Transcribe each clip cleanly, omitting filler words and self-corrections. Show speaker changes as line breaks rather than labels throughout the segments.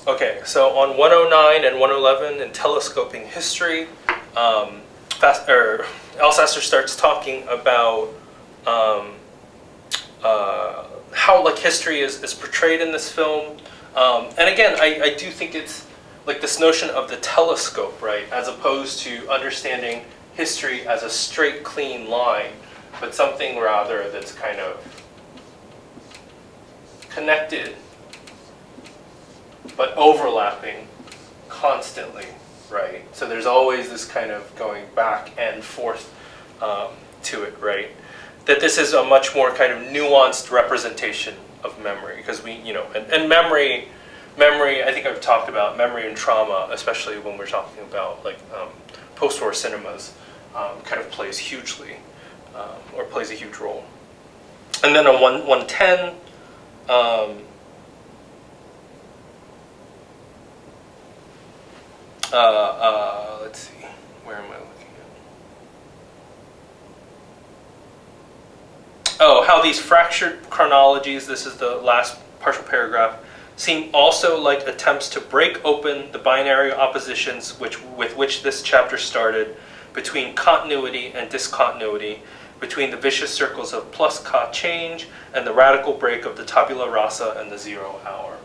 Okay, so on 109 and 111 in telescoping history, Alsasser starts talking about how like history is portrayed in this film. And again, I do think it's like this notion of the telescope, right, as opposed to understanding history as a straight, clean line, but something rather that's kind of connected but overlapping constantly, right? So there's always this kind of going back and forth to it, right? That this is a much more kind of nuanced representation of memory, because we, and memory, I think I've talked about memory and trauma, especially when we're talking about like post-war cinemas, kind of plays hugely, or plays a huge role. And then on 110, let's see, where am I looking at? Oh, how these fractured chronologies, this is the last partial paragraph, seem also like attempts to break open the binary oppositions with which this chapter started, between continuity and discontinuity, between the vicious circles of plus ka change and the radical break of the tabula rasa and the 0 hour.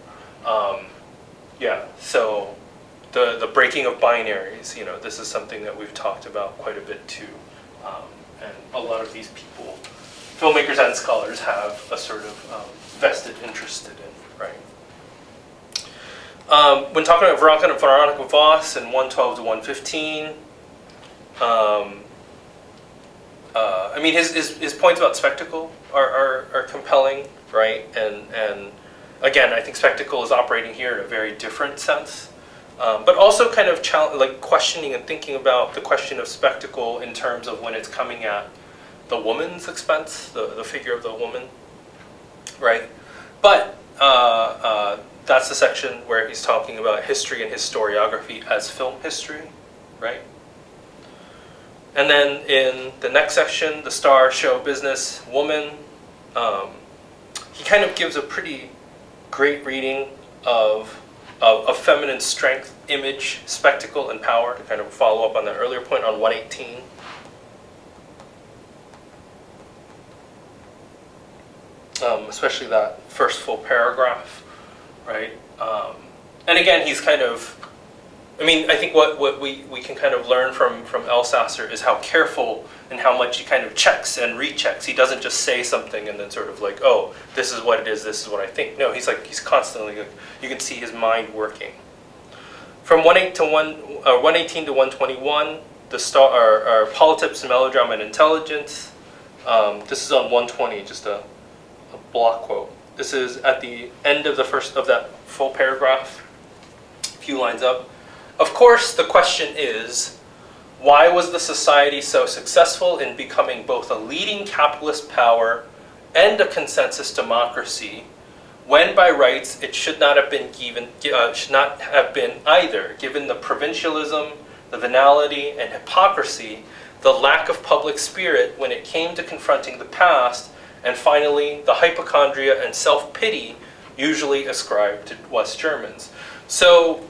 So the breaking of binaries, this is something that we've talked about quite a bit too. And a lot of these people, filmmakers and scholars, have a sort of vested interest in, right? When talking about Veronika Voss in 112 to 115, I mean, his points about spectacle are compelling, right? And again, I think spectacle is operating here in a very different sense, but also kind of like questioning and thinking about the question of spectacle in terms of when it's coming at the woman's expense, the figure of the woman, right? But that's the section where he's talking about history and historiography as film history, right? And then in the next section, the star, show, business, woman, he kind of gives a pretty great reading of feminine strength, image, spectacle, and power, to kind of follow up on that earlier point on 118. Especially that first full paragraph, right? And again, he's kind of, I mean, I think what we can kind of learn from Alsasser is how careful and how much he kind of checks and rechecks. He doesn't just say something and then sort of like, oh, this is what it is, this is what I think. No, he's constantly, you can see his mind working. From 118 to 121, the star are politics, melodrama, and intelligence. This is on 120, just a block quote. This is at the end of the first of that full paragraph, a few lines up. Of course, the question is, why was the society so successful in becoming both a leading capitalist power and a consensus democracy, when by rights it should not have been either, given the provincialism, the venality, and hypocrisy, the lack of public spirit when it came to confronting the past, and finally, the hypochondria and self-pity usually ascribed to West Germans. So,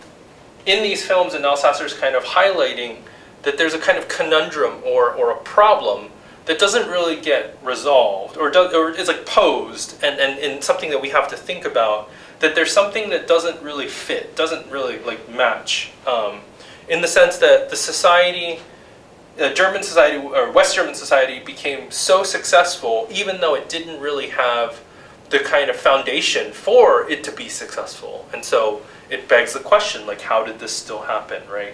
in these films, and Alsasser's kind of highlighting that there's a kind of conundrum or a problem that doesn't really get resolved, or is like posed, and something that we have to think about, that there's something that doesn't really fit, doesn't really like match, in the sense that the society, German society, or West German society, became so successful even though it didn't really have the kind of foundation for it to be successful. And so it begs the question, like, how did this still happen, right?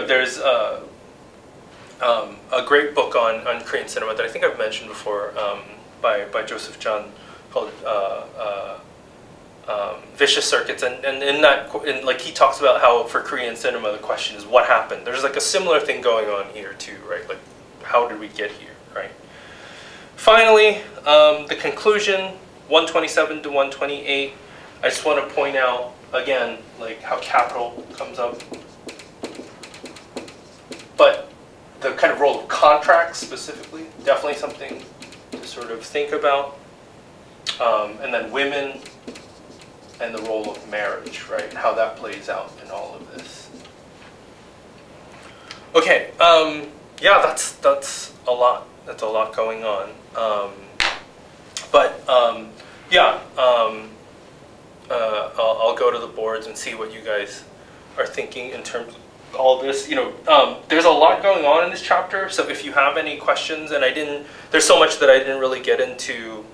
There's a great book on Korean cinema that I think I've mentioned before, by Joseph John, called Vicious Circuits, and like he talks about how for Korean cinema the question is what happened. There's like a similar thing going on here too, right? Like, how did we get here, right? Finally, the conclusion, 127 to 128. I just want to point out again, like how capital comes up, but the kind of role of contracts specifically, definitely something to sort of think about. And then women, and the role of marriage, right? And how that plays out in all of this. Okay, yeah, that's a lot. That's a lot going on. I'll go to the boards and see what you guys are thinking in terms of all this. There's a lot going on in this chapter, so if you have any questions, and there's so much that I didn't really get into.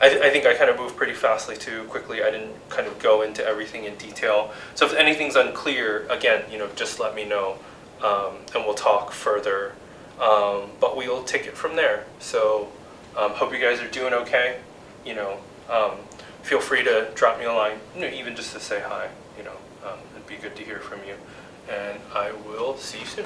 I think I kind of moved pretty too quickly. I didn't kind of go into everything in detail. So if anything's unclear, again, just let me know, and we'll talk further. But we'll take it from there. So hope you guys are doing okay. Feel free to drop me a line, even just to say hi. It'd be good to hear from you. And I will see you soon.